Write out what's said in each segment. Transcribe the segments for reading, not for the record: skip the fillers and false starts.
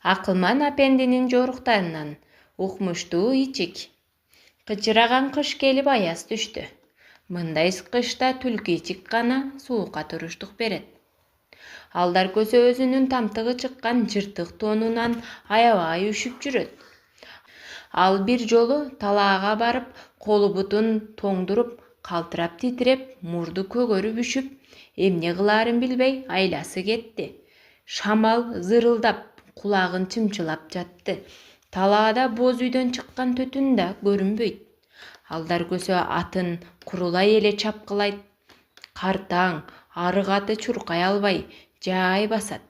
Акылман апендинин жоруктарынан укмуштуу ичик. Кычыраган кыш келип аяз түштү. Мындай кышта түлкү ичик гана суукка туруштук берет. Алдар көсө өзүнүн тамтыгы чыккан жыртык тонунан аябай үшүп жүрөт. Ал бир жолу талаага барып, колу бутун тоңдуруп, калтырап титиреп, мурду көгөрүп үшүп, эмне кылаарын билбей айласы кетти. Шамал зырылдап, кулагын чымчылап жатты. Талаада боз үйдөн чыккан түтүн да көрүнбөйт. Алдар көсө атын курулай эле чапкылайт. Картаң, арык аты чуркай албай, жай басат.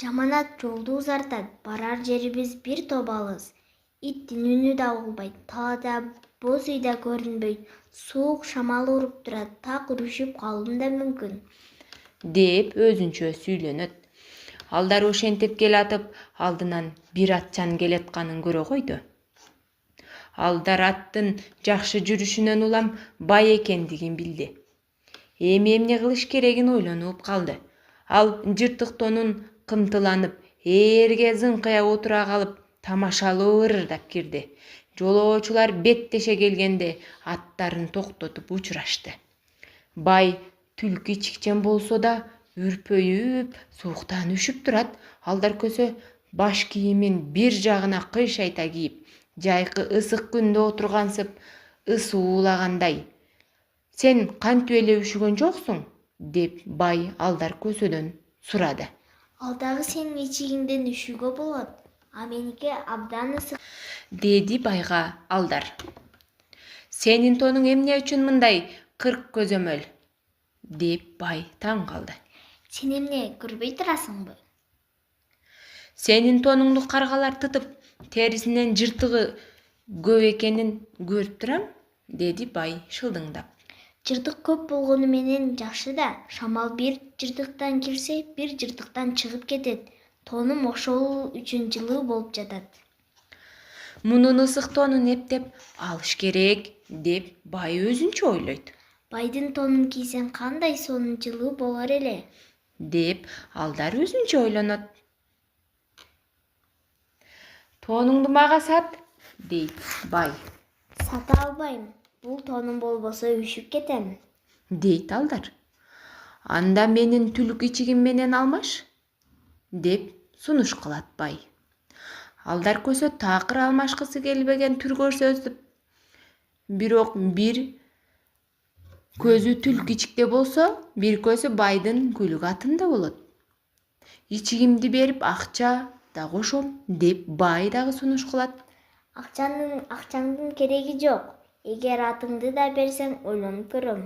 Жаманат жолду узартат, барар жерибиз бир топ алыс. Иттин үнү да угулбайт, талаада боз үй да көрүнбөйт. Суук шамал уруп турат, так үрүшүп калуум да мүмкүн. Деп өзүнчө сүйлөнөт. Алдар ошентип келатып, алдынан бир атчан келатканын көрө койду. Алдар аттын жакшы жүрүшүнөн улам бай экендигин билди. Эми эмне кылыш керегин ойлонуп калды. Ал жыртык тонун кымтыланып, ээрге зыңкыя отура калып, тамашалуу ырырдап кирди. Жолоочулар беттеше келгенде аттарын токтотуп учурашты. Бай түлкү ичикчен болсо да үрпөйүп, сууктан үшүп турат. Алдар көсө баш кийимин бир жагына кыйшайта кийип, жайкы ысык күндө отургансып, ысуулагандай. Сен кантип эле үшүгөн жоксуң? Деп бай Алдар көсөдөн сурады. Ал дагы сенин ичигиңден үшүүгө болот, а меники абдан ысык. Деди байга Алдар. Сенин тонуң эмне үчүн мындай кырк көзөмөл? Деп бай таң калды. Сен эмне көрбөй турасыңбы? Сенин тонуңду каргалар тытып, терисинен жыртыгы көп экенин көрүп турам, деди бай шылдыңдап. Жыртык көп болгону менен жакшы да, шамал бир жыртыктан кирсе, бир жыртыктан чыгып кетет. Тонум ошол үчүн жылуу болуп жатат. Мунун ысык тонун эптеп алыш керек, деп бай өзүнчө ойлойт. Байдын тонун кийсең кандай сонун жылуу болор эле? Деп Алдар өзүнчө ойлонот. Тонуңду мага сат, дейт бай. Сата албайм. Бул тонум болбосо үшүп кетем. Дейт Алдар. Анда менин түлкү ичигим менен алмаш, деп сунуш кылат бай. Алдар көсө такыр алмашкысы келбеген түр көрсөтүп, бирок бир көзү түлкү ичикте болсо, бир көзү байдын күлүк атында болот. Ичигимди берип акча да кошом, деп бай дагы сунуш кылат. Акчаңдын кереги жок. Эгер атыңды да берсең, ойлонуп көрөм.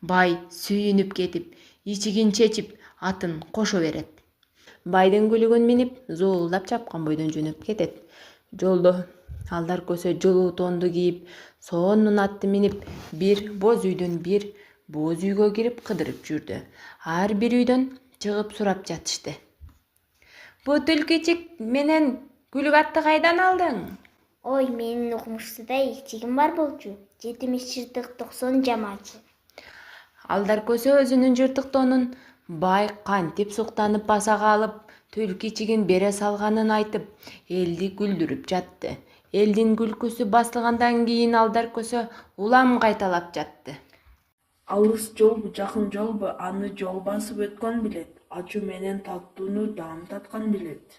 Бай сүйүнүп кетип, ичигин чечип, атын кошо берет. Байдын күлүгүн минип, зоолдап чапкан бойдон жөнөп кетет. Жолдо Алдар көсө жылуу тонду кийип, сонун атты минип, бир боз үйдөн бир боз үйгө кирип кыдырып жүрдү. Ар бир үйдөн чыгып сурап жатышты. Бу түлкү ичик менен күлүк атты кайдан алдың? Ой, менин укмуштуудай ичигим бар болчу. 70 жыртык 90 жамачы. Алдар көсө өзүнүн жыртык тонун бай кантип суктанып баса калып, түлкү ичигин бере салганын айтып, элди күлдүрүп жатты. Элдин күлкүсү басылгандан кийин Алдар көсө улам кайталап жатты. Алыс жолбу, жакын жолбу, аны жол басып өткөн билет. Ачуу менен таттууну даам таткан билет.